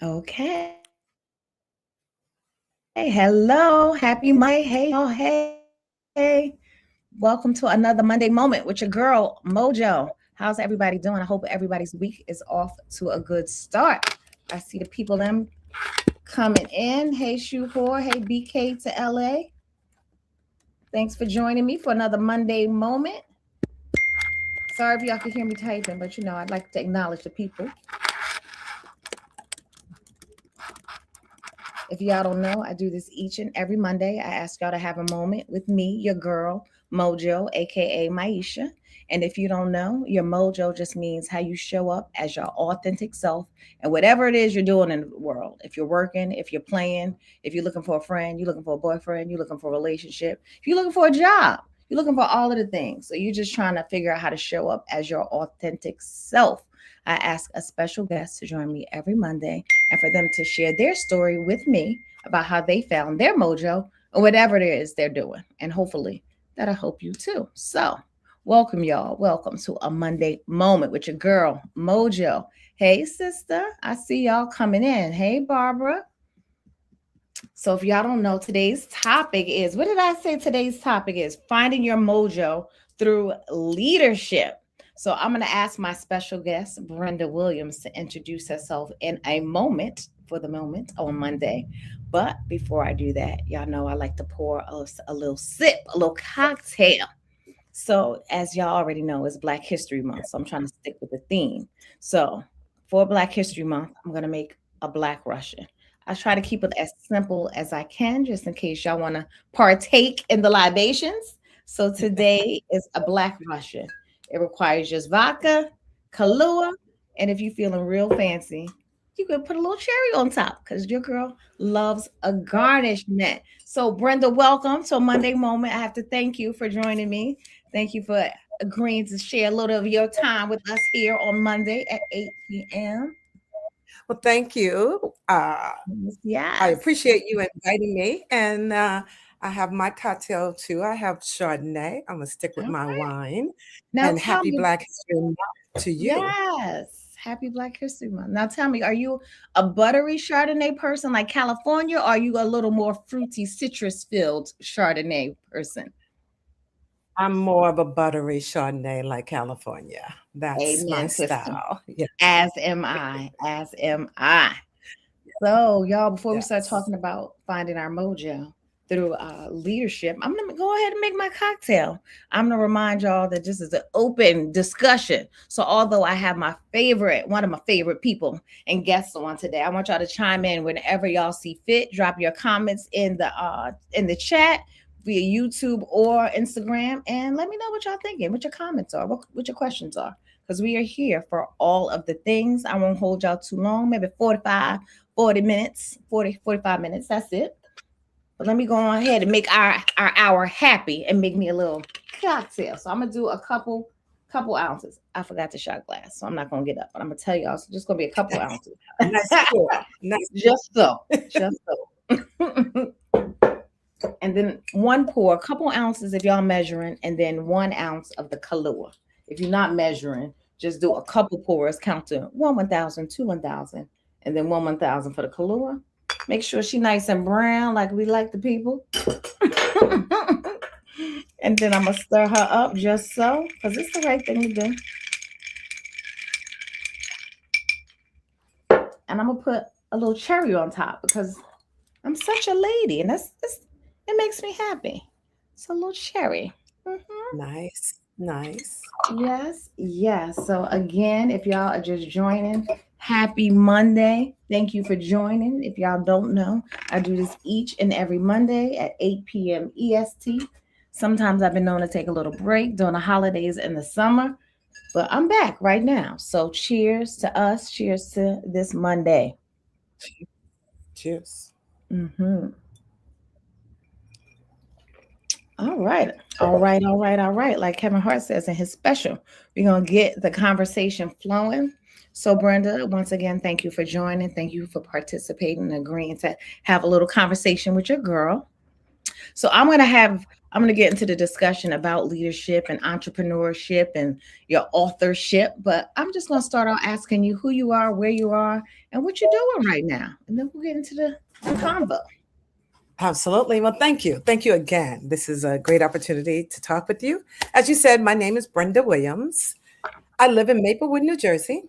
Okay. Hello. Happy Monday. Hey, y'all. Hey. Welcome to another Monday moment with your girl, Mojo. How's everybody doing? I hope everybody's week is off to a good start. I see the people them coming in. Hey, Shuhor. Hey, BK to LA. Thanks for joining me for another Monday moment. Sorry if y'all can hear me typing, but I'd like to acknowledge the people. If y'all don't know, I do this each and every Monday. I ask y'all to have a moment with me, your girl, Mojo, aka Maisha. And if you don't know, your mojo just means how you show up as your authentic self and whatever it is you're doing in the world. If you're working, if you're playing, if you're looking for a friend, you're looking for a boyfriend, you're looking for a relationship, if you're looking for a job, you're looking for all of the things. So you're just trying to figure out how to show up as your authentic self. I ask a special guest to join me every Monday and for them to share their story with me about how they found their mojo or whatever it is they're doing. And hopefully that'll help you too. So, welcome, y'all. Welcome to a Monday moment with your girl, Mojo. Hey, sister. I see y'all coming in. Hey, Barbara. So, if y'all don't know, today's topic is what did I say? Today's topic is finding your mojo through leadership. So I'm going to ask my special guest, Brenda Williams, to introduce herself in a moment for the moment on Monday. But before I do that, y'all know I like to pour a little sip, a little cocktail. So as y'all already know, it's Black History Month. So I'm trying to stick with the theme. So for Black History Month, I'm going to make a Black Russian. I try to keep it as simple as I can, just in case y'all want to partake in the libations. So today is a Black Russian. It requires just vodka, Kahlua, and if you're feeling real fancy, you could put a little cherry on top because your girl loves a garnishment. So, Brenda, welcome to a Monday Moment. I have to thank you for joining me. Thank you for agreeing to share a little of your time with us here on Monday at 8 p.m. Well, thank you. I Yes. appreciate you inviting me. And I have my cocktail too. I have Chardonnay. I'm going to stick with All my right. wine. Now And tell happy me, Black History Month to you. yes. Happy Black History Month. Now tell me, are you a buttery Chardonnay person like California, or are you a little more fruity, citrus filled Chardonnay person? I'm more of a buttery Chardonnay like California. That's my Amen, sister. style. Yeah. As am I. As am I. So, y'all, before we start Yes. talking about finding our mojo through leadership, I'm going to go ahead and make my cocktail. I'm going to remind y'all that this is an open discussion. So, although I have one of my favorite people and guests on today, I want y'all to chime in whenever y'all see fit. Drop your comments in the chat via YouTube or Instagram, and let me know what y'all thinking, what your comments are, what your questions are. Because we are here for all of the things. I won't hold y'all too long, maybe 40 minutes, 45 minutes. That's it. But let me go on ahead and make our hour happy and make me a little cocktail. So I'm gonna do a couple ounces. I forgot the shot glass, so I'm not gonna get up. But I'm gonna tell y'all it's just gonna be a couple ounces. Nice pour. Nice just so. Just so. And then one pour, a couple ounces if y'all measuring, and then 1 ounce of the Kahlua. If you're not measuring, just do a couple pours, count to 1,000, 1,000, and then 1,000 for the Kahlua. Make sure she nice and brown like we like the people. And then I'm gonna stir her up just so, because it's the right thing to do. And I'm gonna put a little cherry on top because I'm such a lady, and it makes me happy. So a little cherry. Mm-hmm. Nice. Nice. Yes, yes. So again, if y'all are just joining, happy Monday. Thank you for joining. If y'all don't know, I do this each and every Monday at 8 p.m. EST. Sometimes I've been known to take a little break during the holidays in the summer, but I'm back right now. So cheers to us. Cheers to this Monday. Cheers. Hmm. All right. All right. All right. All right. Like Kevin Hart says in his special, we're going to get the conversation flowing. So, Brenda, once again, thank you for joining. Thank you for participating and agreeing to have a little conversation with your girl. So, I'm going to have I'm going to get into the discussion about leadership and entrepreneurship and your authorship. But I'm just going to start out asking you who you are, where you are, and what you're doing right now. And then we'll get into the convo. Absolutely. Well, thank you. Thank you again. This is a great opportunity to talk with you. As you said, my name is Brenda Williams. I live in Maplewood, New Jersey,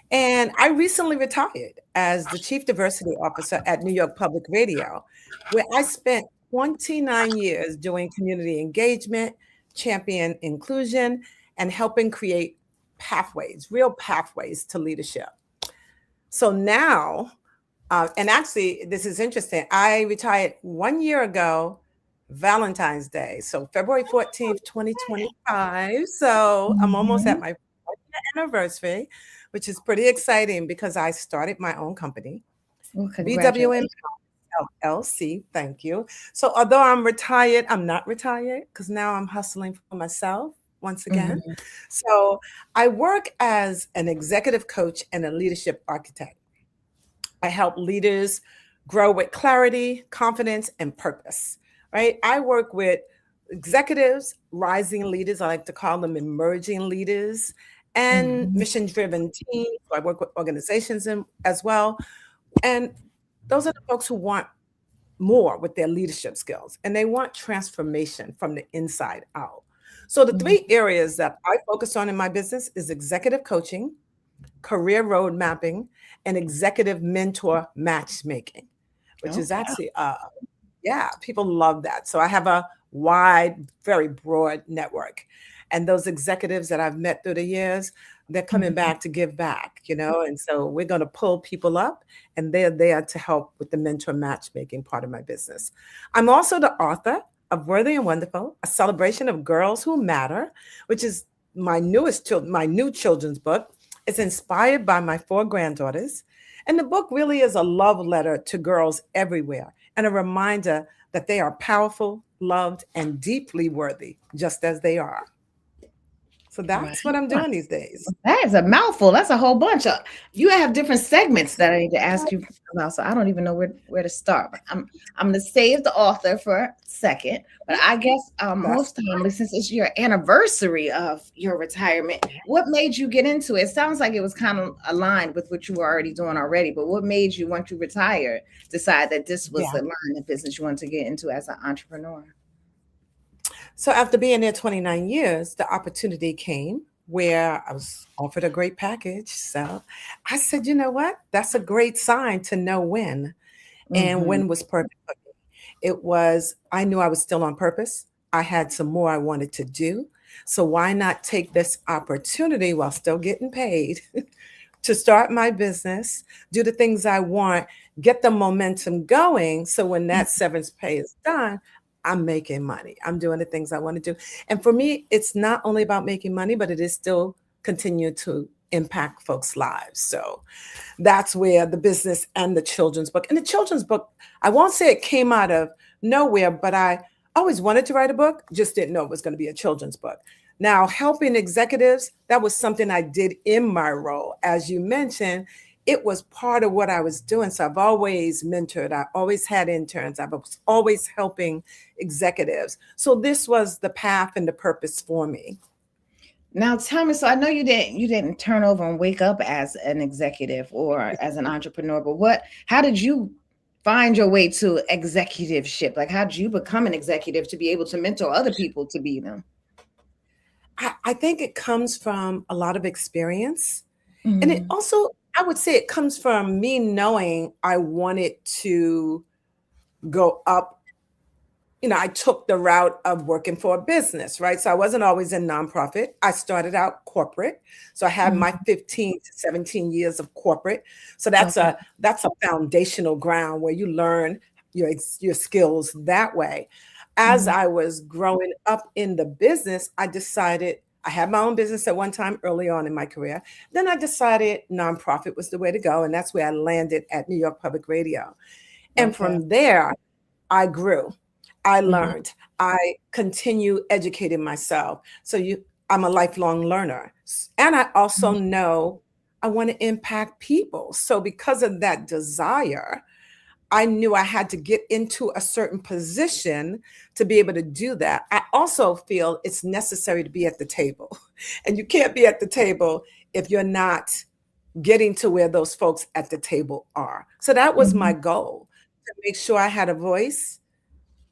and I recently retired as the Chief Diversity Officer at New York Public Radio, where I spent 29 years doing community engagement, champion inclusion, and helping create pathways, real pathways to leadership. So now, and actually, this is interesting. I retired 1 year ago, Valentine's Day. So February 14th, 2025. So I'm almost at Mhm. my anniversary, which is pretty exciting because I started my own company, Well, BWM congratulations. LLC. Thank you. So although I'm retired, I'm not retired because now I'm hustling for myself once again. Mhm. So I work as an executive coach and a leadership architect. I help leaders grow with clarity, confidence, and purpose, right? I work with executives, rising leaders, I like to call them emerging leaders, and Mhm. mission driven teams. So I work with organizations as well. And those are the folks who want more with their leadership skills and they want transformation from the inside out. So the Mhm. three areas that I focus on in my business is executive coaching, career road mapping, and executive mentor matchmaking, which is Okay. actually, yeah, people love that. So I have a wide, very broad network. And those executives that I've met through the years, they're coming Mhm. back to give back, you know? And so we're going to pull people up and they're there to help with the mentor matchmaking part of my business. I'm also the author of Worthy and Wonderful, a celebration of girls who matter, which is my new children's book. It's inspired by my four granddaughters. And the book really is a love letter to girls everywhere and a reminder that they are powerful, loved, and deeply worthy, just as they are. So Right. that's what I'm doing these days. That is a mouthful. That's a whole bunch of. You have different segments that I need to ask you about, so I don't even know where to start. But I'm gonna save the author for a second. But I guess That's most timely, since it's your anniversary of your retirement, what made you get into it? It sounds like it was kind of aligned with what you were already doing already. But what made you, once you retired, decide that this was yeah. the line of business you wanted to get into as an entrepreneur? So after being there 29 years, the opportunity came where I was offered a great package. So I said, you know what? That's a great sign to know when. And Mm-hmm. when was perfect for me. It was, I knew I was still on purpose. I had some more I wanted to do. So why not take this opportunity while still getting paid to start my business, do the things I want, get the momentum going. So when that severance pay is done, I'm making money. I'm doing the things I want to do. And for me, it's not only about making money, but it is still continue to impact folks' lives. So that's where the business and the children's book, and the children's book, I won't say it came out of nowhere, but I always wanted to write a book, just didn't know it was going to be a children's book. Now, helping executives, that was something I did in my role. As you mentioned, it was part of what I was doing. So I've always mentored, I always had interns, I was always helping executives. So this was the path and the purpose for me. Now tell me, so I know you didn't turn over and wake up as an executive or as an entrepreneur, but how did you find your way to executiveship? Like how did you become an executive to be able to mentor other people to be them? I think it comes from a lot of experience. And it Mm-hmm. also, I would say it comes from me knowing I wanted to go up. You know, I took the route of working for a business, right? So I wasn't always in nonprofit. I started out corporate. So I had my Mm-hmm. 15 to 17 years of corporate. So that's Okay. a foundational ground where you learn your skills that way. As Mm-hmm. I was growing up in the business, I decided I had my own business at one time early on in my career. Then I decided nonprofit was the way to go. And that's where I landed at New York Public Radio. And Okay. from there, I grew, I Mm-hmm. learned, I continue educating myself. I'm a lifelong learner. And I also know I want to impact people. So because of that desire, I knew I had to get into a certain position to be able to do that. I also feel it's necessary to be at the table. And you can't be at the table if you're not getting to where those folks at the table are. So that was my Mhm. goal, to make sure I had a voice,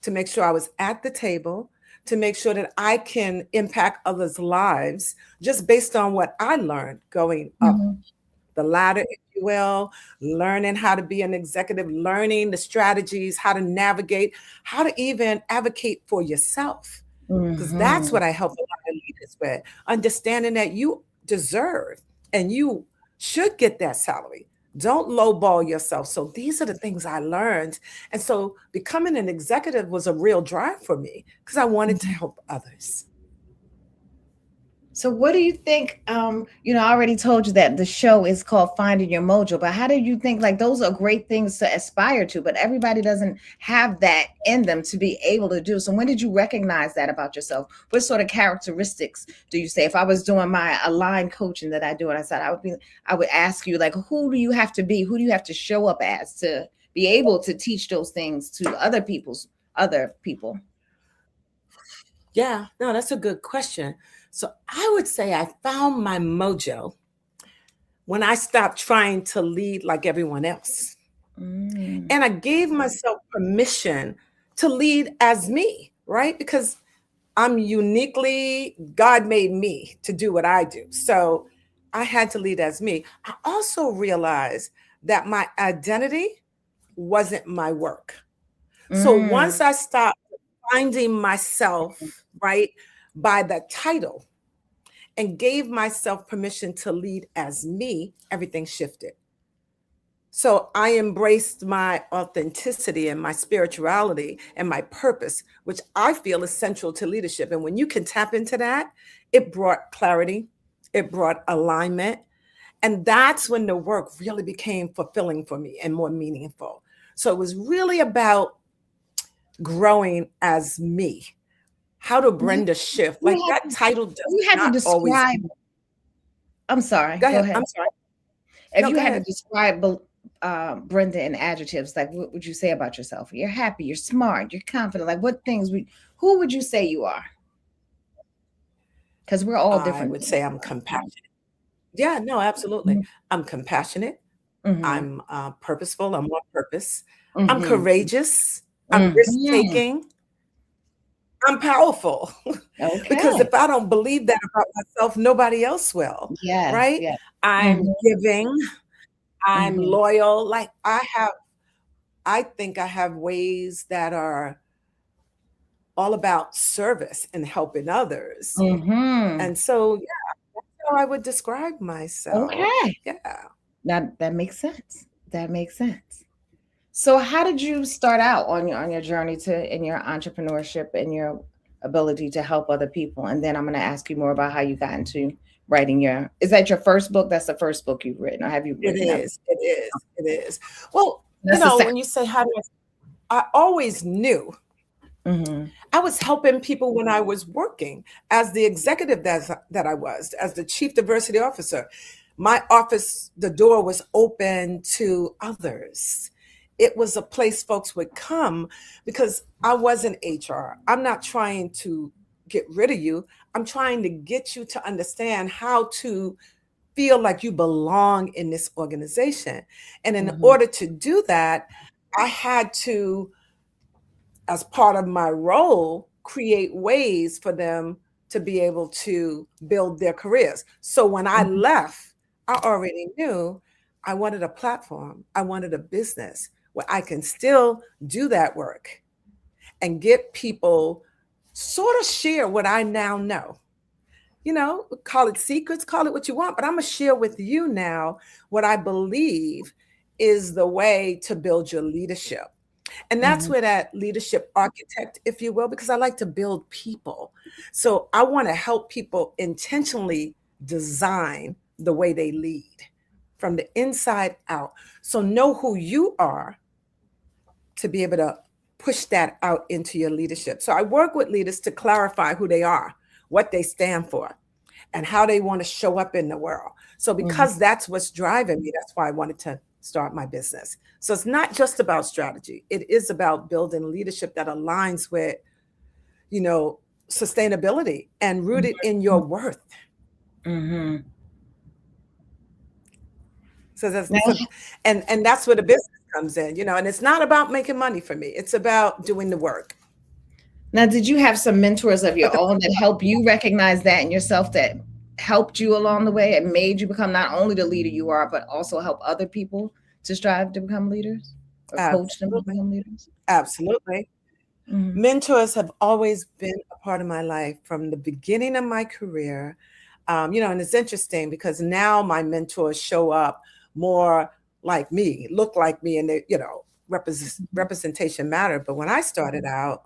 to make sure I was at the table, to make sure that I can impact others' lives just based on what I learned going up Mhm. the ladder, if you will, learning how to be an executive, learning the strategies, how to navigate, how to even advocate for yourself. Because that's Mhm. what I help a lot of leaders with, understanding that you deserve and you should get that salary. Don't lowball yourself. So these are the things I learned. And so becoming an executive was a real drive for me because I wanted to Mhm. help others. So what do you think? I already told you that the show is called Finding Your Mojo, but how do you think like those are great things to aspire to, but everybody doesn't have that in them to be able to do. So when did you recognize that about yourself? What sort of characteristics do you say? If I was doing my aligned coaching that I do, and I said I would ask you like, who do you have to be? Who do you have to show up as to be able to teach those things to other people? Yeah, no, that's a good question. So I would say I found my mojo when I stopped trying to lead like everyone else. Mm, And I gave myself permission to lead as me, right? Because I'm uniquely, God made me to do what I do. So I had to lead as me. I also realized that my identity wasn't my work. So once mm, I stopped finding myself, right, by the title and gave myself permission to lead as me, everything shifted. So I embraced my authenticity and my spirituality and my purpose, which I feel is central to leadership. And when you can tap into that, it brought clarity, it brought alignment. And that's when the work really became fulfilling for me and more meaningful. So it was really about growing as me, how to you bring the shift. you Like have that to title if does you had to not always. describe, I'm sorry, Go go ahead. ahead. I'm sorry. If No, you go had to ahead. describe Brenda in adjectives, like what would you say about yourself? You're happy, you're smart, you're confident. Like what things would who would you say you are? Because we're all I different would say things. I'm compassionate. Yeah, no, absolutely. I'm compassionate. Mm-hmm. I'm purposeful. I'm on purpose. I'm Mm-hmm. courageous. I'm risk Mm-hmm. taking. I'm powerful. Because Okay. if I don't believe that about myself, nobody else will. Yes. Right? Yes. I'm Mm-hmm. giving. I'm Mm-hmm. loyal. I think I have ways that are all about service and helping others. Mm-hmm. And so, yeah, that's how I would describe myself. Okay. Yeah. That makes sense. That makes sense. So how did you start out on your journey to in your entrepreneurship and your ability to help other people? And then I'm going to ask you more about how you got into writing your is that your first book? That's the first book you've written, or have you It written other? is. It is. It is. Well, That's the second. when you say how do I always knew Mm-hmm. I was helping people when I was working as the executive that I was, as the chief diversity officer. My office, the door was open to others. It was a place folks would come because I wasn't HR. I'm not trying to get rid of you. I'm trying to get you to understand how to feel like you belong in this organization. And in Mm-hmm. order to do that, I had to, as part of my role, create ways for them to be able to build their careers. So when I Mm-hmm. left, I already knew I wanted a platform, I wanted a business where I can still do that work and get people sort of share what I now know. Call it secrets, call it what you want, but I'm going to share with you now what I believe is the way to build your leadership. And that's Mm-hmm. where that leadership architect, if you will, because I like to build people. So I want to help people intentionally design the way they lead from the inside out. So know who you are to be able to push that out into your leadership. So I work with leaders to clarify who they are, what they stand for, and how they want to show up in the world. So Mm-hmm. because that's what's driving me, that's why I wanted to start my business. So it's not just about strategy. It is about building leadership that aligns with, you know, sustainability and rooted in your worth. Mm-hmm. So that's Now, so, and that's where the business comes in, you know, and it's not about making money for me. It's about doing the work. now, did you have some mentors of But your own that helped you recognize that in yourself, that helped you along the way and made you become not only the leader you are, but also help other people to strive to become leaders or coach them to absolutely, become leaders? absolutely. Mm-hmm. Mentors have always been a part of my life from the beginning of my career. You know, and it's interesting because now my mentors show up more like me, look like me, and they, you know, representation mattered. But when I started out,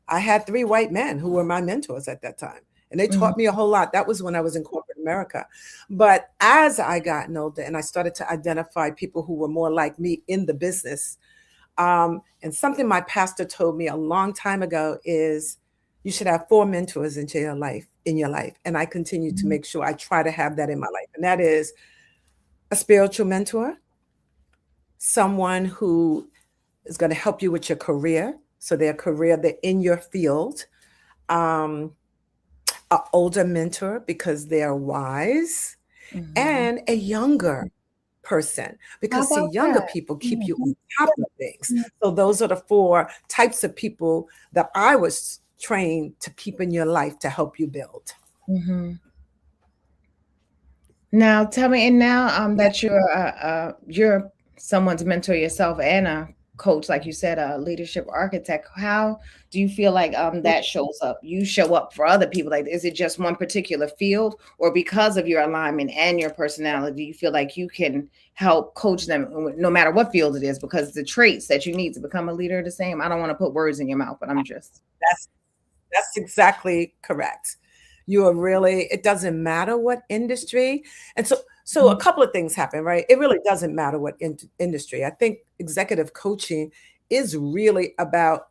I had three white men who were my mentors at that time. And they Mm-hmm. taught me a whole lot. That was when I was in corporate America. But as I got older and I started to identify people who were more like me in the business, and something my pastor told me a long time ago is you should have four mentors in your life. And I continue to make sure I try to have that in my life. And that is a spiritual mentor, someone who is going to help you with your career. So their career, they're in your field. Um, an older mentor because they're wise, Mm-hmm. and a younger person How because see, about younger that? people keep Yeah. you on top of things. So those are the four types of people that I was trained to keep in your life to help you build. Mm-hmm. Now, tell me, and now Yeah. that you're someone's mentor yourself and a coach, like you said, a leadership architect, how do you feel like that shows up? You show up for other people. Like, is it just one particular field, or because of your alignment and your personality, do you feel like you can help coach them no matter what field it is? Because the traits that you need to become a leader are the same. I don't want to put words in your mouth, but I'm just. That's that's exactly correct. You are really, it doesn't matter what industry. And so a couple of things happen, right? It really doesn't matter what industry. I think executive coaching is really about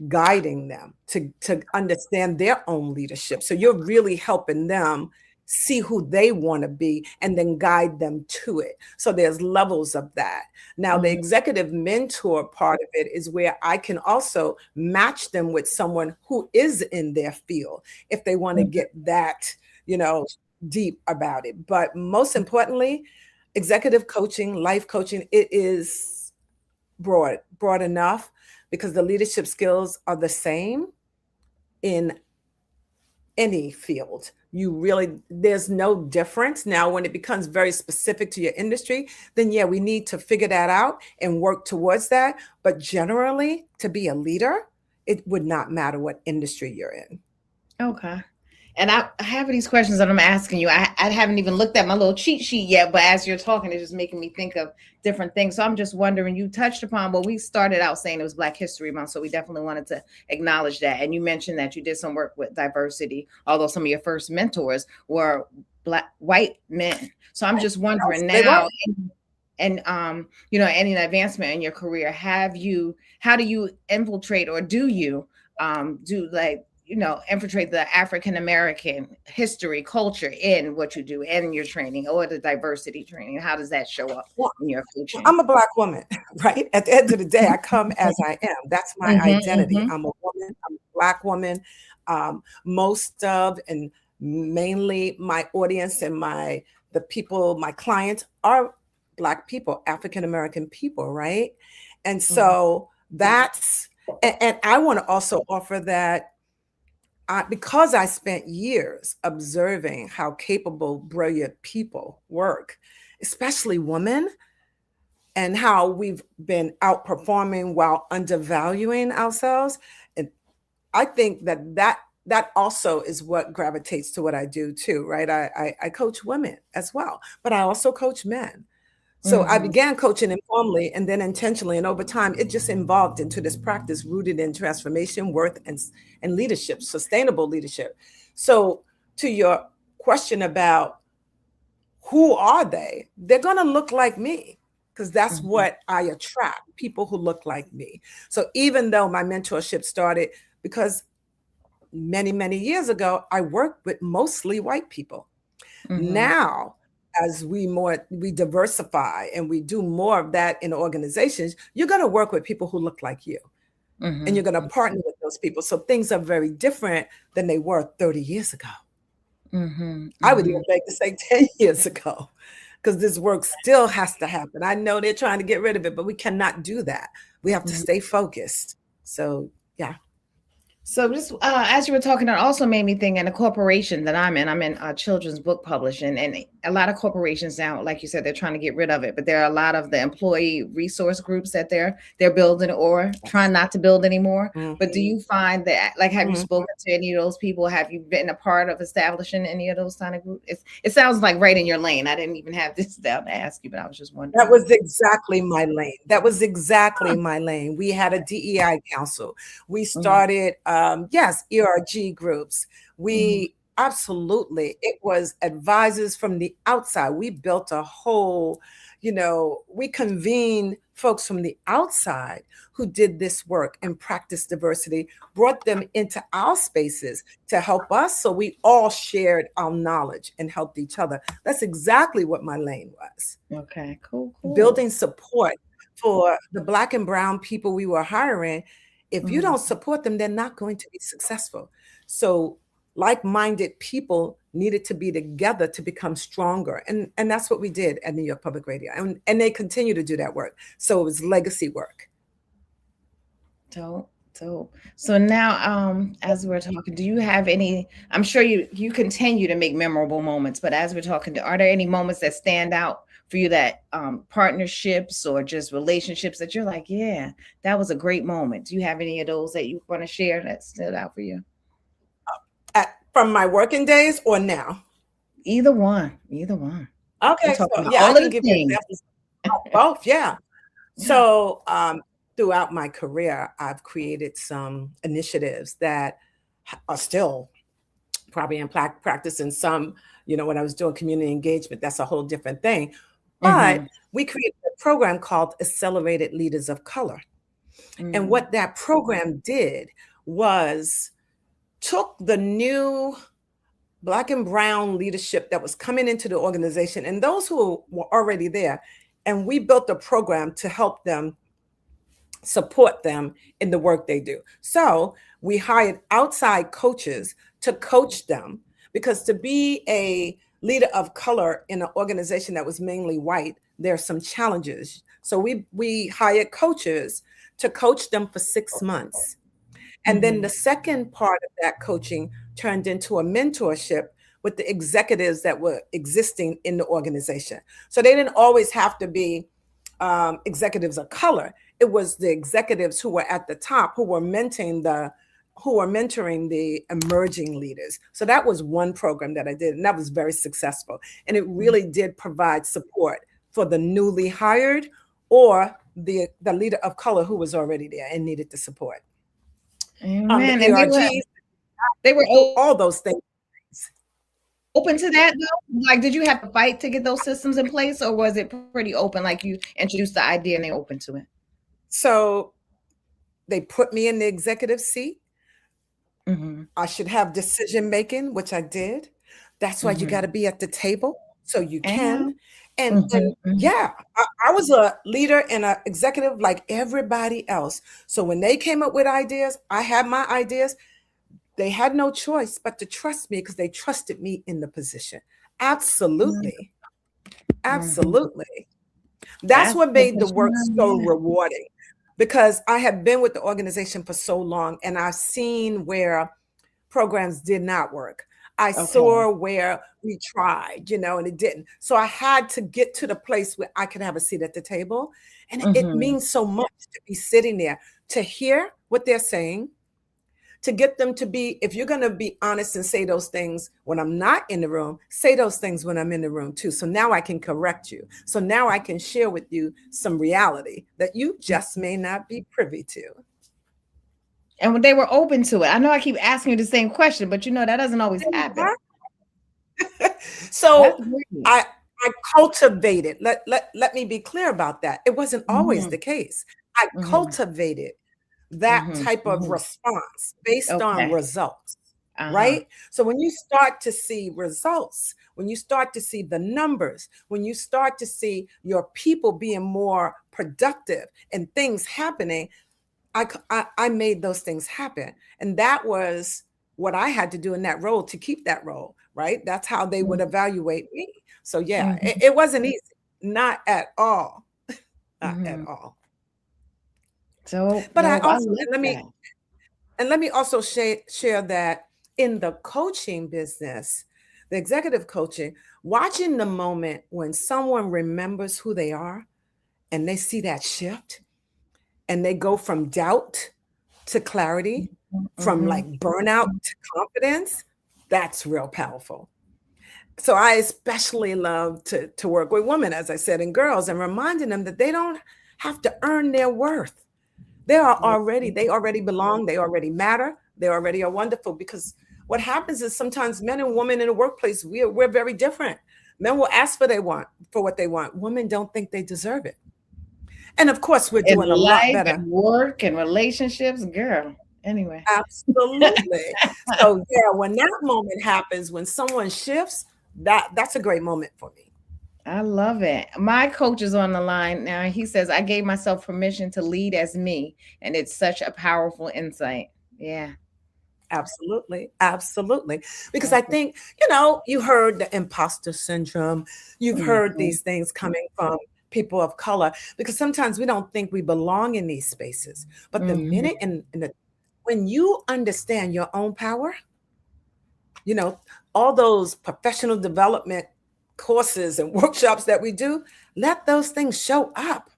guiding them to understand their own leadership. So you're really helping them see who they want to be and then guide them to it. So there's levels of that. Now the Mhm. executive mentor part of it is where I can also match them with someone who is in their field if they want to Mhm. get that, you know, deep about it. But most importantly, executive coaching, life coaching, it is broad enough because the leadership skills are the same in any field. You really, there's no difference. Now when it becomes very specific to your industry, then yeah, we need to figure that out and work towards that. But generally, to be a leader, it would not matter what industry you're in. Okay. And I have these questions that I'm asking you. I haven't even looked at my little cheat sheet yet, but as you're talking, it's just making me think of different things. So I'm just wondering, you touched upon, well, we started out saying it was Black History Month, so we definitely wanted to acknowledge that. And you mentioned that you did some work with diversity, although some of your first mentors were Black white men. So I'm just Yes, wondering they were. now, and you know, any advancement in your career, have you, how do you infiltrate, or do you do, like, you know, infiltrate the African American history, culture in what you do and your training, or the diversity training? How does that show up Well, in your coaching? I'm a Black woman, right? At the end of the day, I come as I am. That's my Mm-hmm, identity. mm-hmm, I'm a woman, I'm a Black woman. Most of and mainly my audience and the people, my clients are Black people, African American people, right? And mm-hmm, so that's, and I want to also offer that because I spent years observing how capable, brilliant people work, especially women, and how we've been outperforming while undervaluing ourselves. And I think that also is what gravitates to what I do too, right? I coach women as well, but I also coach men. So I mm-hmm, began coaching informally and then intentionally, and over time, it just evolved into this practice rooted in transformation, worth, and leadership, sustainable leadership. So to your question about who are they? They're going to look like me because that's mm-hmm, what I attract, people who look like me. So even though my mentorship started because many, many years ago, I worked with mostly white people. mm-hmm, Now, as we diversify and we do more of that in organizations, you're going to work with people who look like you, and Mm-hmm. you're going to partner with those people. So things are very different than they were 30 years ago. Mm-hmm. I would even Mm-hmm. like to say 10 years ago, because this work still has to happen. I know they're trying to get rid of it, but we cannot do that. We have to stay focused. So, yeah. So just as you were talking, it also made me think in a corporation that I'm in. I'm in children's book publishing, and a lot of corporations now, like you said, they're trying to get rid of it. But there are a lot of the employee resource groups that they're building or trying Yes. not to build anymore. But do Mhm, you find that, like, have you mhm. spoken to any of those people? Have you been a part of establishing any of those kind of groups? It sounds like right in your lane. I didn't even have this down to ask you, but I was just That wondering. was exactly my lane. That was exactly my lane. We had a DEI council. We Mm-hmm. started, yes, ERG groups. Mm-hmm. We absolutely, it was advisors from the outside. We built a whole, we convened folks from the outside who did this work and practiced diversity, brought them into our spaces to help us. So we all shared our knowledge and helped each other. That's exactly what my lane was, Okay. Cool. Cool. building support for the Black and brown people we were hiring. If you don't Mm-hmm. support them, they're not going to be successful. So like-minded people needed to be together to become stronger. And that's what we did at New York Public Radio. And they continue to do that work. So it was legacy work. Dope, dope. So now, as we're talking, do you have any? I'm sure you continue to make memorable moments, but as we're talking, are there any moments that stand out for you that partnerships or just relationships that you're like, yeah, that was a great moment? Do you have any of those that you want to share that stood out for you? From my working days or now? Either one, either one. We're Okay, so talking about yeah, I all of can the give you things. examples of both. Yeah. Yeah. So, throughout my career, I've created some initiatives that are still probably in practice, and some, when I was doing community engagement, that's a whole different thing. But Mm-hmm. we created a program called Accelerated Leaders of Color. And Mm-hmm. what that program did was took the new Black and brown leadership that was coming into the organization and those who were already there. And we built a program to help them, support them in the work they do. So we hired outside coaches to coach them, because to be a leader of color in an organization that was mainly white, there are some challenges. So we hired coaches to coach them for 6 months. And then Mm-hmm. the second part of that coaching turned into a mentorship with the executives that were existing in the organization. So they didn't always have to be executives of color. It was the executives who were at the top who were mentoring the emerging leaders. So that was one program that I did, and that was very successful. And it really did provide support for the newly hired or the leader of color who was already there and needed the support. The Amen. And ERGs, they were do all those things. open to that though? Like, did you have to fight to get those systems in place, or was it pretty open? Like you introduced the idea and they open to it. So they put me in the executive seat. Mm-hmm. I should have decision making, which I did. That's why you got Mm-hmm. to be at the table so you can. And And mm-hmm. yeah, I was a leader and an executive like everybody else. So when they came up with ideas, I had my ideas. They had no choice but to trust me because they trusted me in the position. Absolutely. Mm-hmm. Absolutely. That's That's what the made the work vision. so Yeah. rewarding, because I have been with the organization for so long and I've seen where programs did not work. I Okay. saw where we tried, and it didn't. So I had to get to the place where I could have a seat at the table. And it Mm-hmm. means so much to be sitting there, to hear what they're saying, to get them to be, if you're going to be honest and say those things when I'm not in the room, say those things when I'm in the room too. So now I can correct you. So now I can share with you some reality that you just may not be privy to. And when they were open to it, I know I keep asking you the same question, but that doesn't always happen. So That's great. I cultivated, let me be clear about that. It wasn't always Mm-hmm. the case. I Mm-hmm. cultivated that Mm-hmm. type of Mm-hmm. response based on Okay. results. Uh-huh. right? So when you start to see results, when you start to see the numbers, when you start to see your people being more productive and things happening, I made those things happen. And that was what I had to do in that role to keep that role, right? That's how they would evaluate me. So yeah, Mm-hmm. it wasn't easy. Not at all. Not at Mm-hmm. all. So But I dope. I also, love that. and let me also share that in the coaching business, the executive coaching, watching the moment when someone remembers who they are and they see that shift and they go from doubt to clarity, from Mm-hmm. like burnout to confidence, that's real powerful. So I especially love to work with women, as I said, and girls, and reminding them that they don't have to earn their worth. Yeah. They already belong, they already matter, they already are wonderful. Because what happens is sometimes men and women in the workplace, we're very different. Men will ask for what they want. Women don't think they deserve it. And of course, we're In doing a lot life better. and work and relationships, girl. Anyway. Absolutely. So yeah, when that moment happens, when someone shifts, that's a great moment for me. I love it. My coach is on the line now. He says, I gave myself permission to lead as me. And it's such a powerful insight. Yeah. Absolutely. Absolutely. Because I That's what, think, you heard the imposter syndrome. You've heard mhm, these things coming from people of color because sometimes we don't think we belong in these spaces. But the mhm. minute when you understand your own power, you know, all those professional development courses and workshops that we do, let those things show up.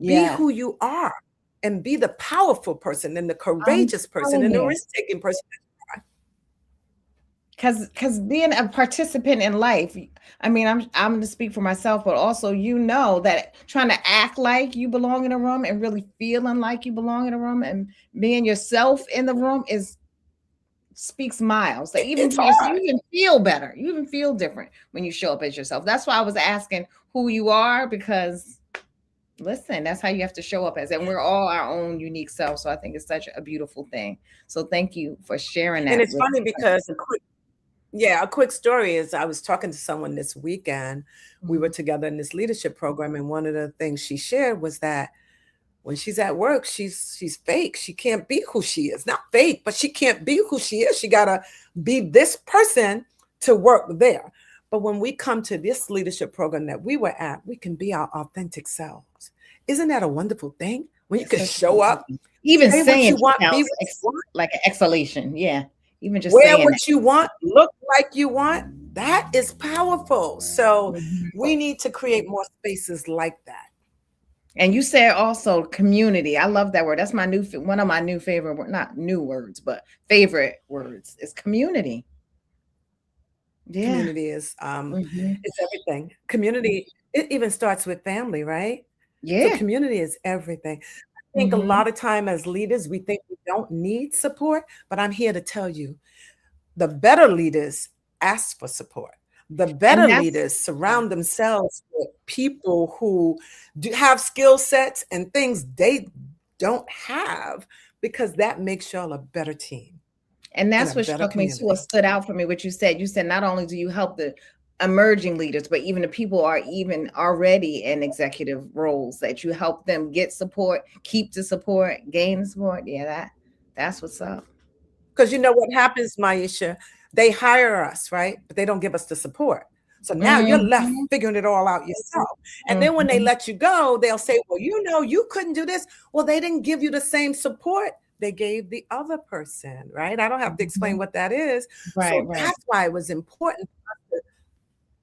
Be Yeah. who you are and be the powerful person and the I'm courageous person telling and the you. risk-taking person. Cause being a participant in life, I mean, I'm going to speak for myself, but also that trying to act like you belong in a room and really feeling like you belong in a room and being yourself in the room is speaks miles. Like even It's to yourself, you hard. even feel better. You even feel different when you show up as yourself. That's why I was asking who you are because listen, that's how you have to show up as, and we're all our own unique self. So I think it's such a beautiful thing. So thank you for sharing And that it's with funny us. because a quick story is I was talking to someone this weekend. We were Mhm. together in this leadership program, and one of the things she shared was that when she's at work, she's fake. She can't be who she is. Not fake, but she can't be who she is. She gotta be this person to work there. But when we come to this leadership program that we were at, we can be our authentic selves. Isn't that a wonderful thing? When you It's can such a show beautiful up, thing. Even say what saying you it want, be sounds what you want, like an exhalation. Yeah. Even just wear saying what you want, look like you want. That is powerful. So it. we need to create more spaces like that. And you said also community. I love that word. That's my one of my new favorite not new words, but favorite words is community. Yeah. Community is Hmm. it's everything. Community, it even starts with family, right? So Yeah. community is everything. I think a Hmm. lot of time as leaders, we think we don't need support, but I'm here to tell you the better leaders ask for support. The And better that's leaders surround themselves with people who do have skill sets and things they don't have because that makes y'all a better team and and that's a what better struck me too. What community. stood out for me, what you said. You said not only do you help the emerging leaders, but even the people who are even already in executive roles that you help them get support, keep the support, gain the support. Yeah, that's what's up. Because you know what happens, Maisha? They hire us, right? But they don't give us the support. So now you're left Hmm. figuring it all out yourself. And then when they Hmm. let you go, they'll say, well, you couldn't do this. Well, they didn't give you the same support they gave the other person, right? I don't have to explain Hmm. what that is. Right, So right. that's why it was important for us to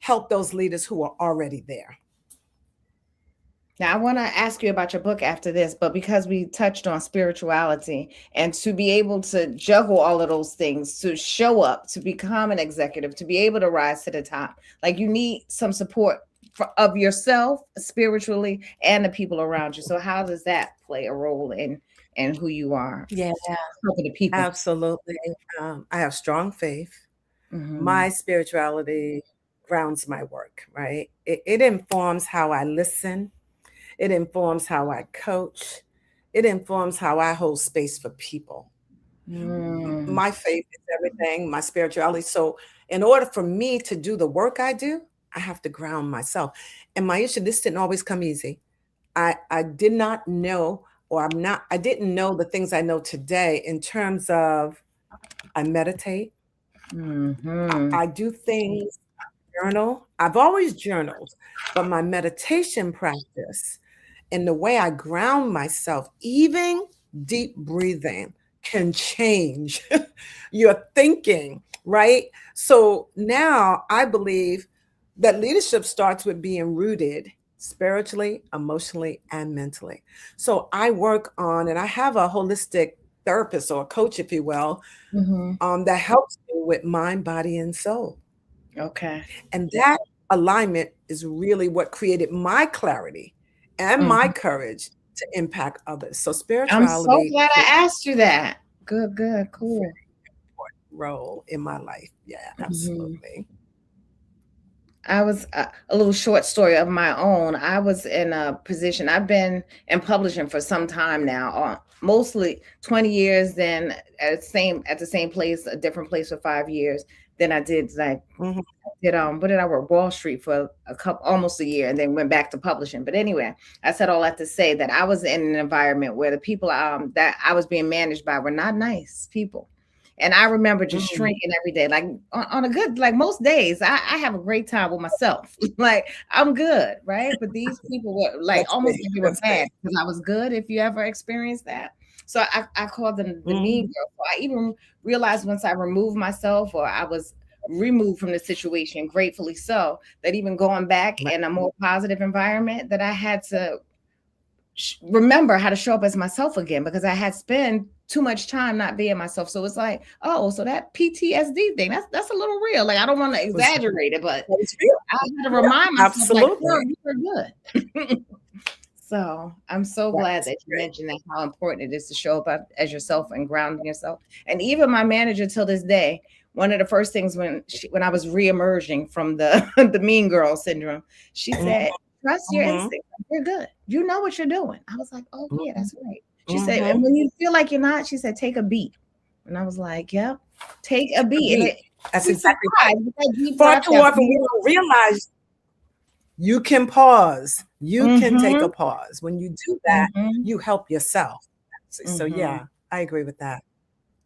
help those leaders who are already there. Now, I want to ask you about your book after this, but because we touched on spirituality and to be able to juggle all of those things, to show up, to become an executive, to be able to rise to the top, like you need some support of yourself spiritually and the people around you. So, how does that play a role in who you are, Yeah, helping the people? absolutely. I have strong faith. Hmm. My spirituality grounds my work, right? It informs how I listen, it informs how I coach, it informs how I hold space for people. Mm. My faith is everything, my spirituality. So, in order for me to do the work I do, I have to ground myself. And my issue, this didn't always come easy. I did not know, or I didn't know the things I know today in terms of I meditate, Mm-hmm. I do things, journal. I've always journaled, but my meditation practice and the way I ground myself, even deep breathing can change your thinking, right? So now I believe that leadership starts with being rooted spiritually, emotionally, and mentally. So I work on, and I have a holistic therapist or a coach, if you will, Mm-hmm. that helps me with mind, body, and soul. Okay. And that alignment is really what created my clarity and my Mhm. courage to impact others. So I'm so spirituality glad plays I asked you that. Good, good, a very cool. important role in my life. Yeah, Hmm. absolutely. I was a little short story of my own. I was in a position. I've been in publishing for some time now, mostly 20 years. Then at the same place, a different place for 5 years. Then I did like Mhm. did what did I work Wall Street for a couple almost a year and then went back to publishing. But anyway, I said all that to say that I was in an environment where the people that I was being managed by were not nice people. And I remember just Mm. shrinking every day. Like on a good, like most days, I have a great time with myself. Like I'm good, right? But these people were like That's almost great. like they were That's bad great. because I was good. If you ever experienced that. So I called them the mean Mhm. girl. So I even realized once I removed myself or I was removed from the situation, gratefully so, that even going back Right. in a more positive environment, that I had to remember how to show up as myself again because I had spent too much time not being myself. So it's like, oh, so that PTSD thing, that's a little real. Like I don't want to Was exaggerate it, but that was real. I had to Yeah, remind myself, like, girl, absolutely. you were good. So I'm so glad That's that you great. mentioned that how important it is to show up as yourself and grounding yourself. And even my manager till this day, one of the first things when I was reemerging from the the mean girl syndrome, she said, "Trust your Mhm. instincts. You're good. You know what you're doing." I was like, "Oh yeah, Mhm. that's right." She said, Mhm. "And when you feel like you're not," she said, "take a beat." And I was like, "Yep, take a Take a beat." And beat. you'd That's be exactly right. surprised with that deep Far breath, too that often we breath. don't realize you can pause. You can take Mm-hmm. a pause. When you do that, Mm-hmm. you help yourself. So Mm-hmm. yeah, I agree with that.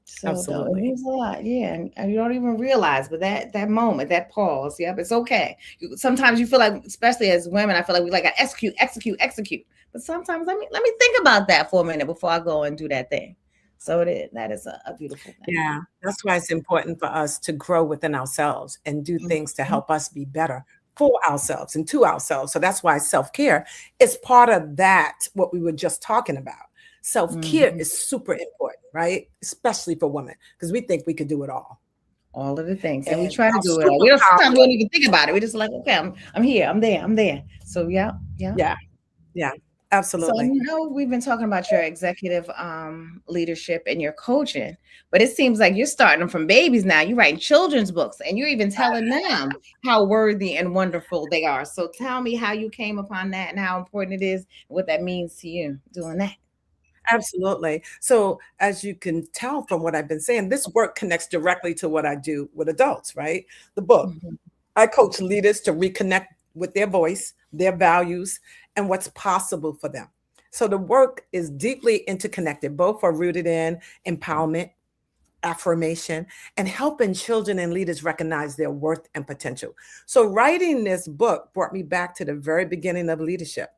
So though it Absolutely. means a lot, yeah, and you don't even realize, but that moment, that pause, yep, it's okay. Sometimes you feel like, especially as women, I feel like we like to execute, execute, execute. But sometimes let me think about that for a minute before I go and do that thing. So it is that is a beautiful thing. Yeah, that's why it's important for us to grow within ourselves and do things to Mhm, help us be better for ourselves and to ourselves. So that's why self-care is part of that, what we were just talking about. Self-care mhm. is super important, right? Especially for women, because we think we could do it all. All of the things, and we And try to our do it all. We don't sometimes we superpower, don't even think about it. We just like, okay, I'm here, I'm there, I'm there. So yeah, yeah. yeah, yeah, So I absolutely. know we've been talking about your executive leadership and your coaching, but it seems like you're starting them from babies now. You're writing children's books and you're even telling them how worthy and wonderful they are. So tell me how you came upon that and how important it is, and what that means to you doing that. Absolutely. So, as you can tell from what I've been saying, this work connects directly to what I do with adults, right? The book. Mhm, I coach leaders to reconnect with their voice, their values, and what's possible for them. So, the work is deeply interconnected. Both are rooted in empowerment, affirmation, and helping children and leaders recognize their worth and potential. So, writing this book brought me back to the very beginning of leadership,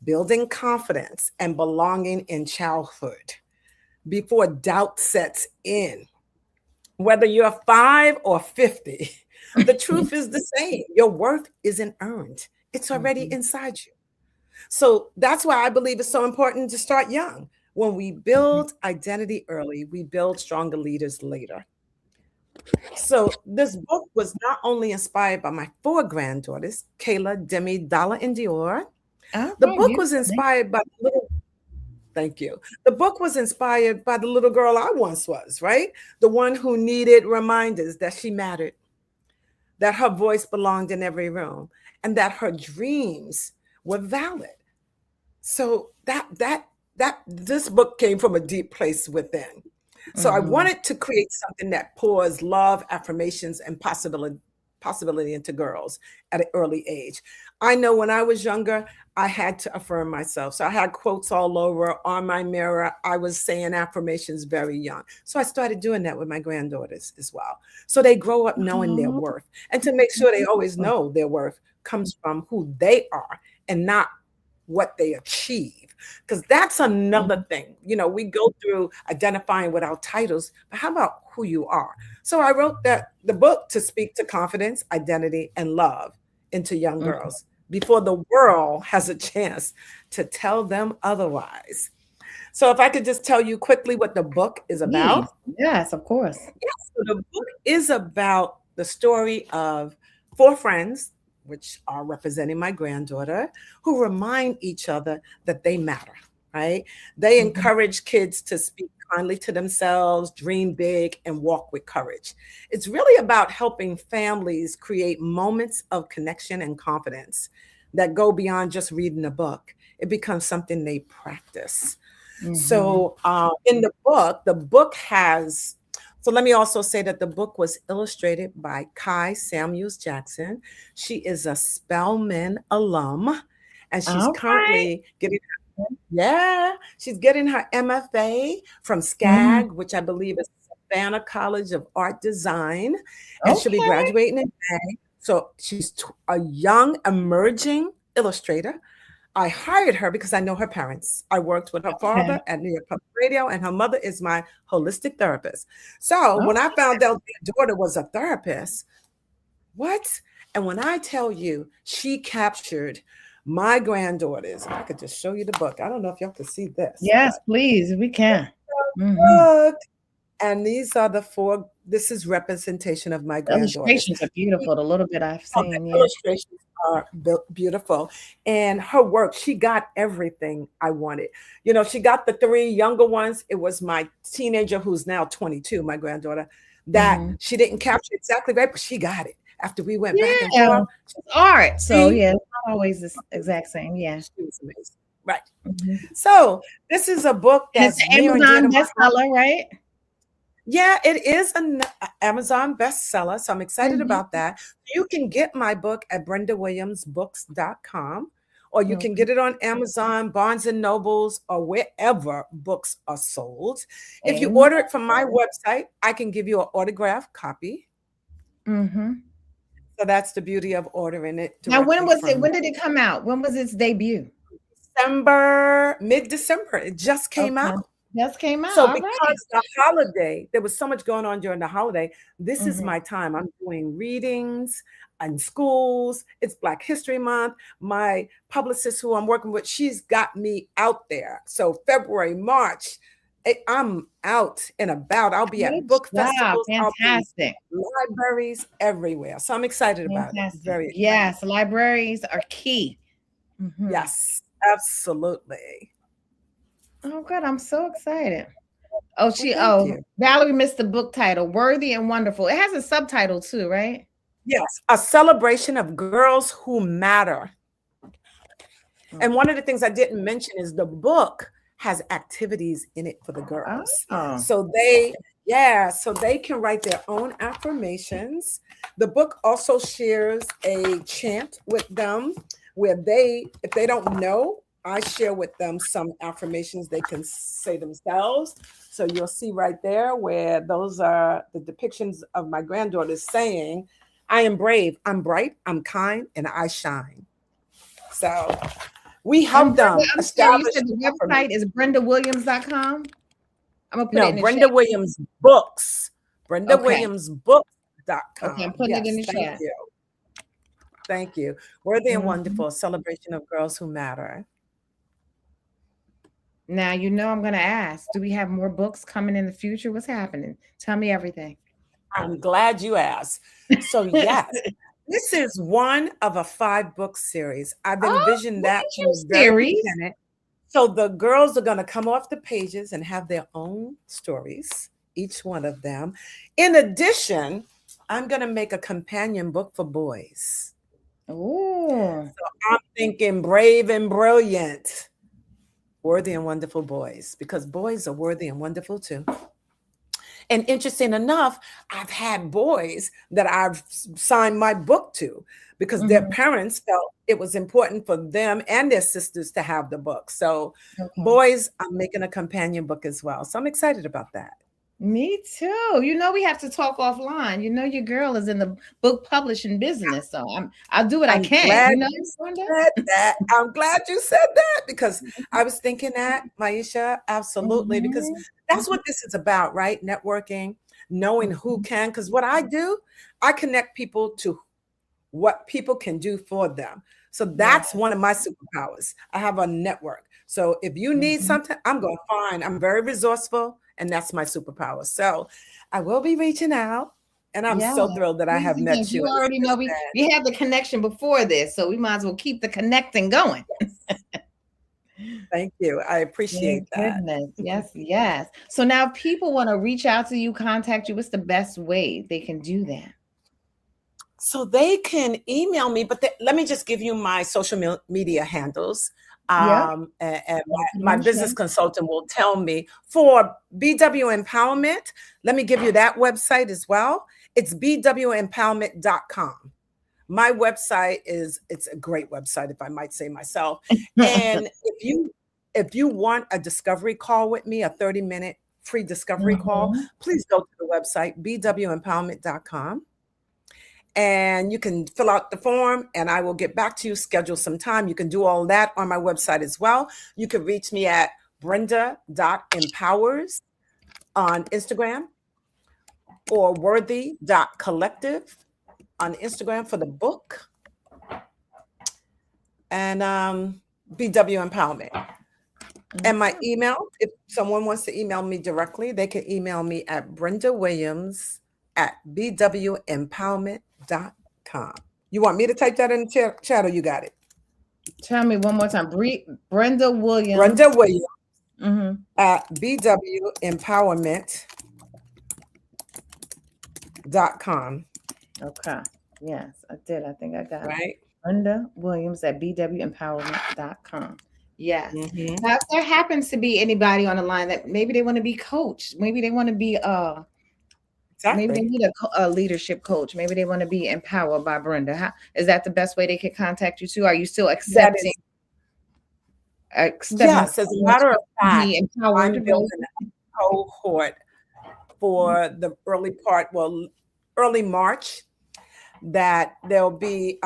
building confidence and belonging in childhood before doubt sets in. Whether you're 5 or 50, the truth is the same. Your worth isn't earned, it's already mhm, inside you. So that's why I believe it's so important to start young. When we mhm. build identity early, we build stronger leaders later. So this book was not only inspired by my four granddaughters, Kayla, Demi, Dalla, and Dior. All The right, book was beautiful. inspired by the little Thank you. The book was inspired by the little girl I once was, right? The one who needed reminders that she mattered, that her voice belonged in every room, and that her dreams were valid. So that this book came from a deep place within. So I Mm-hmm. wanted to create something that pours love, affirmations, and possibility into girls at an early age. I know when I was younger, I had to affirm myself. So I had quotes all over on my mirror. I was saying affirmations very young. So I started doing that with my granddaughters as well. So they grow up knowing their Oh, worth. And to make sure they always beautiful. know their worth comes from who they are and not what they achieve. Because that's another Mhm. thing. We go through identifying with our titles, but how about who you are? So I wrote the book to speak to confidence, identity, and love into young Mhm. girls before the world has a chance to tell them otherwise. So if I could just tell you quickly what the book is Please. about. Yes, of course. Yes, so the book is about the story of four friends, which are representing my granddaughter, who remind each other that they matter, right? They Mhm. encourage kids to speak kindly to themselves, dream big, and walk with courage. It's really about helping families create moments of connection and confidence that go beyond just reading a book. It becomes something they practice. Mhm. So in the book has, so let me also say that the book was illustrated by Kai Samuels Jackson. She is a Spelman alum, and she's All right. currently yeah, she's getting her MFA from Mhm. SCAG, which I believe is Savannah College of Art Design, and she'll be Okay. graduating in May. So she's a young emerging illustrator. I hired her because I know her parents. I worked with her Okay. father at New York Public Radio, and her mother is my holistic therapist. So Oh, when I found out their daughter was a therapist, what? And when I tell you, she captured my granddaughters. I could just show you the book. I don't know if y'all can see this, yes, but please. We can. Mhm. look. And these are the four. This is representation of my The granddaughters. illustrations are beautiful. The little bit I've Oh, seen, the yeah. illustrations are beautiful. And her work, she got everything I wanted. She got the three younger ones. It was my teenager, who's now 22, my granddaughter, that Mhm. she didn't capture exactly right, but she got it. After we went back and Yeah, forth, it's art. So she, yeah, it's not always the exact same. Yeah. she was amazing. Right. Mhm. So this is a book And it's that's an near and dear to Amazon my heart. bestseller, right? Yeah, it is an Amazon bestseller, so I'm excited Mhm. about that. You can get my book at brendawilliamsbooks.com, or you can Okay. get it on Amazon, Barnes and Nobles, or wherever books are sold. If you Amen. order it from my website, I can give you an autographed copy. Mhm. So that's the beauty of ordering it Now, when directly was it? from me. When did it come out? When was its debut? Mid-December, it just came Okay. out. Just came out. So All right. because the holiday, there was so much going on during the holiday, this is Mhm. my time. I'm doing readings in schools. It's Black History Month. My publicist who I'm working with, she's got me out there. So February, March, I'm out and about. I'll be at Good book job. festivals. I'll be in Fantastic. libraries everywhere. So I'm excited about it. Fantastic. Very excited. Yes, libraries are key. Mhm. Yes, absolutely. Oh, good. I'm so excited. Oh, Well, thank you. Valerie missed the book title, Worthy and Wonderful. It has a subtitle too, right? Yes, a celebration of girls who matter. And one of the things I didn't mention is the book has activities in it for the girls. Oh. So they can write their own affirmations. The book also shares a chant with them where if they don't know, I share with them some affirmations they can say themselves. So you'll see right there where those are the depictions of my granddaughters saying, I am brave, I'm bright, I'm kind, and I shine. So we And help Brenda, them I'm sorry, you establish said the affirmation. website is brendawilliams.com. I'm gonna put it No, in the chat. Brenda Williams Books. Okay. Okay, I'm BrendaWilliamsBooks.com. putting it in Yes, the thank chat. you. Thank you. Worthy and Mhm. wonderful celebration of girls who matter. Now you know I'm gonna ask. Do we have more books coming in the future? What's happening? Tell me everything. I'm glad you asked. So, yes, this is one of a 5 book series. I've Oh, envisioned look that at to your be very series. independent. So, the girls are going to come off the pages and have their own stories, each one of them. In addition, I'm going to make a companion book for boys. Oh, I'm thinking brave and brilliant, worthy and wonderful boys, because boys are worthy and wonderful too. And interesting enough, I've had boys that I've signed my book to because their Hmm. parents felt it was important for them and their sisters to have the book. So, Okay. boys, I'm making a companion book as well. So, I'm excited about that. Me too. We have to talk offline. Your girl is in the book publishing business, so I'll do what I I'm can. glad you Brenda. said that. I'm glad you said that because I was thinking that, Maisha, absolutely, because Hmm. that's what this is about, right? Networking, knowing who can. Because what I do, I connect people to what people can do for them. So Yeah. that's one of my superpowers. I have a network. So if you need Hmm. something, I'm going to find. I'm very resourceful, and that's my superpower. So I will be reaching out, and I'm Yeah. so thrilled that I Please have do, because met you. you And like already I know we had the connection before this, so we might as well keep the connecting going. said, thank you. I Thank appreciate that. goodness. Yes, yes. So now if people want to reach out to you, contact you, what's the best way they can do that? So they can email me, but let me just give you my social media handles. Yep. And I'll put 'em my in the business chat. consultant will tell me for BW Empowerment. Let me give you that website as well. It's bwempowerment.com. My website it's a great website, if I might say myself. And if you want a discovery call with me, a 30-minute free discovery call, Mhm. please go to the website bwempowerment.com, and you can fill out the form and I will get back to you, schedule some time. You can do all that on my website as well. You can reach me at brenda.empowers on Instagram or worthy.collective on Instagram for the book, and BW Empowerment. And my Okay. email, if someone wants to email me directly, they can email me at brendawilliams@bwempowerment.com. You want me to type that in the chat, or you got it? Tell me one more time. Brenda Williams. Brenda Williams Hmm. at bwempowerment.com. Okay. Yes, I did. I think I got it. Right? Brenda Williams at bwempowerment.com. Yes. Mm-hmm. Now, if there happens to be anybody on the line that maybe they want to be coached, maybe they want to be maybe they Exactly. need a leadership coach, maybe they want to be empowered by Brenda. Is that the best way they could contact you too? Are you still That accepting is, accepting yes, as a matter of to fact, be I'm empowered, right? building a cohort for the early part, well, early March, that there'll be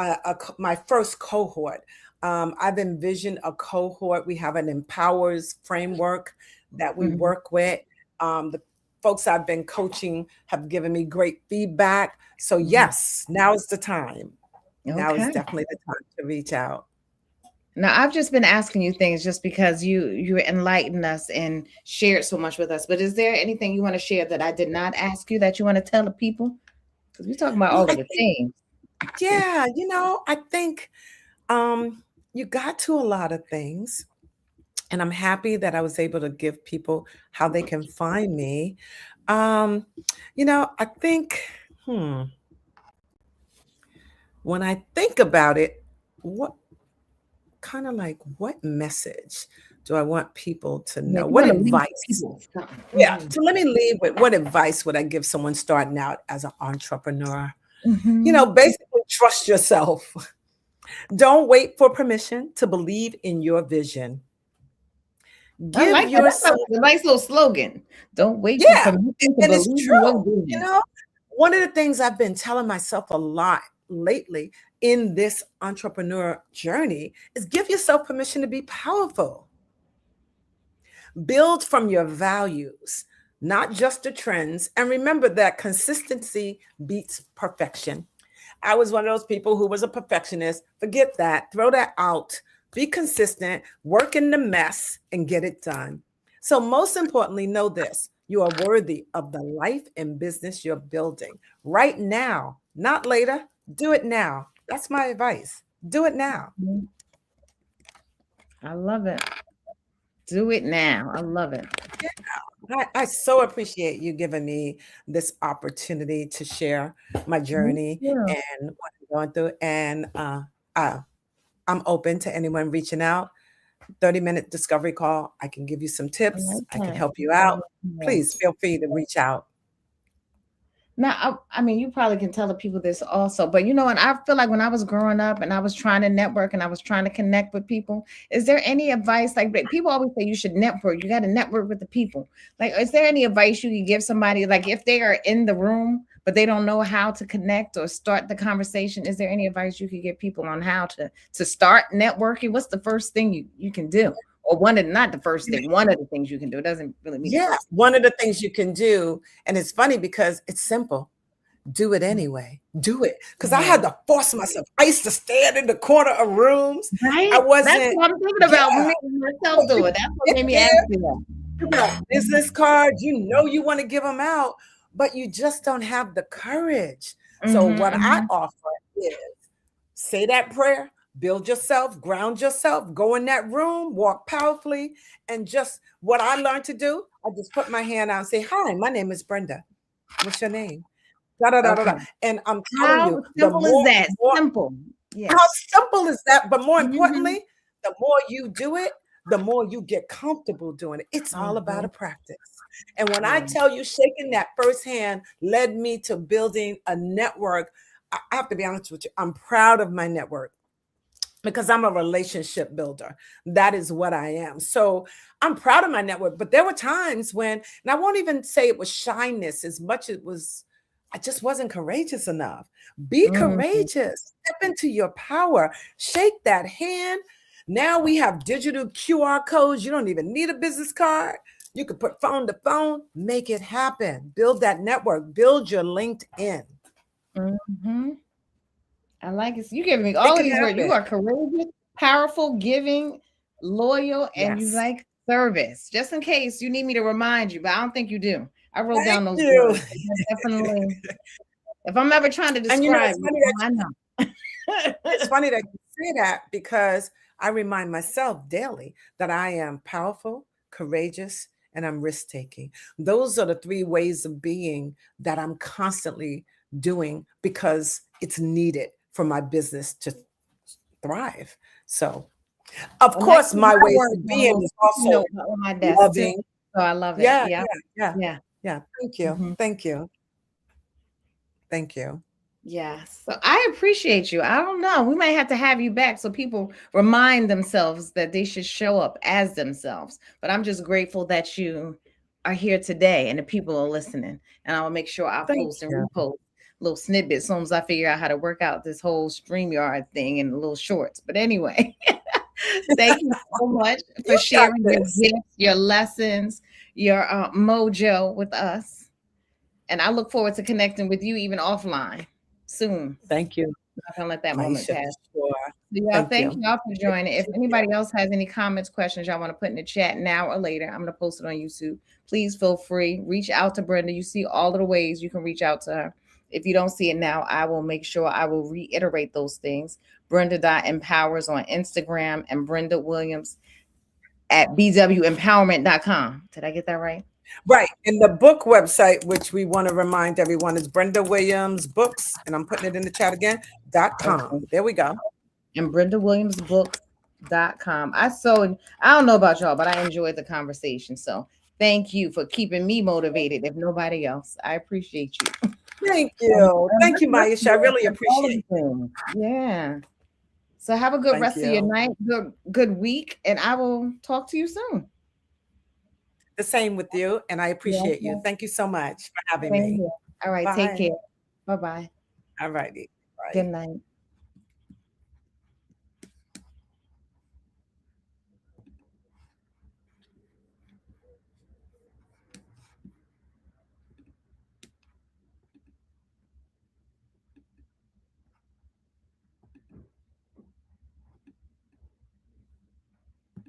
my first cohort. I've envisioned a cohort. We have an empowers framework that we Mhm. work with. The folks I've been coaching have given me great feedback. So Mhm. yes, now is the time. Now is Okay. definitely the time to reach out. Now I've just been asking you things just because you enlightened us and shared so much with us. But is there anything you want to share that I did not ask you that you want to tell the people? Because we're talking about Well, all I of the think, things. yeah, I think um, you got to a lot of things. And I'm happy that I was able to give people how they can find me. Um, I think, hmm, when I think about it, what kind of like what message do I want people to Yeah, know? you What want to leave advice? people with something. Yeah. Mhm. So let me leave with what advice would I give someone starting out as an entrepreneur? Mhm. Basically, trust yourself. Don't wait for permission to believe in your vision. I Give like that. That's yourself, a nice little slogan. Don't wait for yeah, permission to and it's believe in your true. You vision. know, one of the things I've been telling myself a lot lately in this entrepreneur journey is give yourself permission to be powerful. Build from your values, not just the trends. And remember that consistency beats perfection. I was one of those people who was a perfectionist. Forget that, throw that out. Be consistent, work in the mess, and get it done. So, most importantly, know this: you are worthy of the life and business you're building right now, not later. Do it now. That's my advice. Do it now. Mhm. I love it. Do it now. I love it. I so appreciate you giving me this opportunity to share my Me journey too. and what I'm going through. And uh, I'm open to anyone reaching out. 30-minute discovery call. I can give you some I tips. like I can that. help you out. Please Yes. feel free to reach out. Now, I mean, you probably can tell the people this also, but you know what? I feel like when I was growing up and I was trying to network and I was trying to connect with people, is there any advice? Like people always say you should network, you got to network with the people. Like, is there any advice you could give somebody, like if they are in the room, but they don't know how to connect or start the conversation? Is there any advice you could give people on how to start networking? What's the first thing you can do? Or one of not the first thing, one of the things you can do. It doesn't really mean the Yeah, first one of the things you can do, and it's funny because it's simple. Do it thing. anyway. Do it. Because I Yeah. had to force myself. I used to stand in the corner of rooms. I Right? That's wasn't, what I'm thinking yeah. about me myself You doing. That's what get made me ask there, you that. you got business cards, you know you want to give them out, but you just don't have the courage. So Mhm, what I mhm. offer is say that prayer, build yourself, ground yourself, go in that room, walk powerfully, and just what I learned to do, I just put my hand out and say, "Hi, my name is Brenda. What's your name?" Da da da da da. Okay. And I'm telling How you, simple is that? Simple. how Yes. simple is that? But more Mhm, importantly, the more you do it, the more you get comfortable doing it. It's all about a mhm. practice. And when I Yeah. tell you, shaking that first hand led me to building a network. I have to be honest with you, I'm proud of my network because I'm a relationship builder. That is what I am. So I'm proud of my network. But there were times when, and I won't even say it was shyness as much as it was, I just wasn't courageous enough. Be Mhm. courageous, step into your power, shake that hand. Now we have digital QR codes. You don't even need a business card. You can put phone to phone, make it happen. Build that network, build your LinkedIn. Mhm. I like it. So you giving me It all of can these words. You happen. are courageous, powerful, giving, loyal, and you Yes. like service. Just in case you need me to remind you, but I don't think you do. I wrote Thank down those you. words. Definitely. If I'm ever trying to And you know, describe it's you, funny that I know. it's funny that you say that because I remind myself daily that I am powerful, courageous, and I'm risk taking. Those are the three ways of being that I'm constantly doing because it's needed for my business to thrive. So, of Well, next course, is my my ways words of on a being little is sticky also note on my desk too. loving. So I love it. Yeah, Yeah. yeah, yeah, Yeah. yeah. Thank you. Mhm. Thank you. Thank you. Yeah. So I appreciate you. I don't know. We might have to have you back so people remind themselves that they should show up as themselves. But I'm just grateful that you are here today and the people are listening. And I'll make sure I Thank post and you. repost little snippets as soon as I figure out how to work out this whole StreamYard thing in little shorts. But anyway, thank you so much for You got sharing your this. gifts, your lessons, your mojo with us. And I look forward to connecting with you even offline soon. Thank you, Not gonna let that moment Maisha, for pass. sure. So y'all, Thank thank you. y'all for I joining. If appreciate you. anybody else has any comments, questions y'all want to put in the chat now or later, I'm gonna post it on YouTube. Please feel free. Reach out to Brenda. You see all of the ways you can reach out to her. If you don't see it now, I will make sure I will reiterate those things. Brenda.empowers on Instagram and Brenda Williams at bwempowerment.com. Did I get that right? Right. And the book website, which we want to remind everyone, is Brenda Williams Books, and I'm putting it in the chat again, .com. Okay. There we go. And BrendaWilliamsBooks.com. I don't know about y'all, but I enjoyed the conversation. So thank you for keeping me motivated, if nobody else. I appreciate you. Thank And, you. Thank you, let's Maisha. I do really all of appreciate the it. things. Yeah. So have a good Thank rest of your you. night, good week, and I will talk to you soon. The same with you, and I Yeah. appreciate you. Thank you so much for having Same me. here. All right. Take Bye. care. Bye bye. All righty. Good Bye. night.